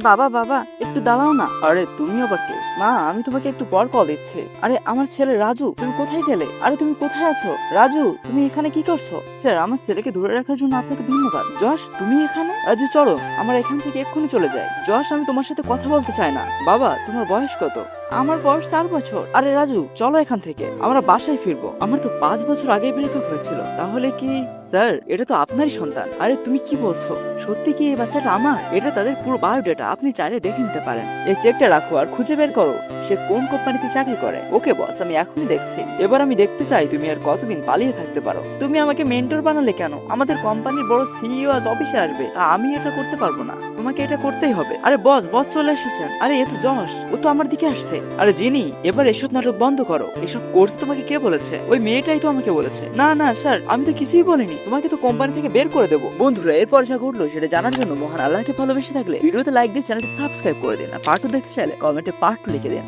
বাবা বাবা একটু দাঁড়াও না। আরে তুমি আবার কে? মা আমি তোমাকে একটু পর কল দিচ্ছি। আরে আমার ছেলে রাজু, তুমি কোথায় গেলে? আরে তুমি কোথায় আছো? রাজু তুমি এখানে কি করছো? স্যার আমার ছেলেকে ধরে রাখার জন্য আপনাকে ধন্যবাদ। যশ তুমি এখানে? রাজু চলো আমরা এখান থেকে এক্ষুনি চলে যাই। যশ আমি তোমার সাথে কথা বলতে চাই না। বাবা তোমার বয়স কত? আমার বয়স 4 বছর। আরে রাজু চলো এখান থেকে, আমরা বাসায় ফিরবো। আমার তো 5 বছর আগে ব্রেকআপ হয়েছিল। তাহলে কি? স্যার এটা তো আপনারই সন্তান। আরে তুমি কি বলছো? সত্যি কি এই বাচ্চাটা আমার? এটা তাদের পুরো বায়োডাটা, আপনি চাইলে দেখে নিতে পারেন। এই চেকটা রাখো আর খুঁজে বের করো সে কোন কোম্পানিতে চাকরি করে। ওকে বস আমি এখনই দেখছি। এবার আমি দেখতে চাই তুমি আর কতদিন পালিয়ে থাকতে পারো। তুমি আমাকে মেন্টর বানালে কেন? আমাদের কোম্পানির বড় সিইও আজ অফিসে আসবে, তা আমি এটা করতে পারবো না। তোমাকে এটা করতেই হবে। আরে বস বস চলে এসেছেন। আরে এ তো যশ, ও তো আমার দিকে আসছে। আরে জিনি এবার এসব নাটক বন্ধ করো। এসব কোর্স তোমাকে কে বলেছে? ওই মেয়েটাই তো আমাকে বলেছে। না না স্যার আমি তো কিছুই বলিনি, তোমাকে তো কোম্পানি থেকে বের করে দেবো। বন্ধুরা এরপর যা ঘটলো সেটা জানার জন্য মহান আল্লাহকে ভালোবেসে থাকলে ভিডিওতে লাইক দিয়ে চ্যানেলটি সাবস্ক্রাইব করে দিন। আর পার্ট 2 দেখতে চাইলে কমেন্টে পার্ট 2 লিখে দিন।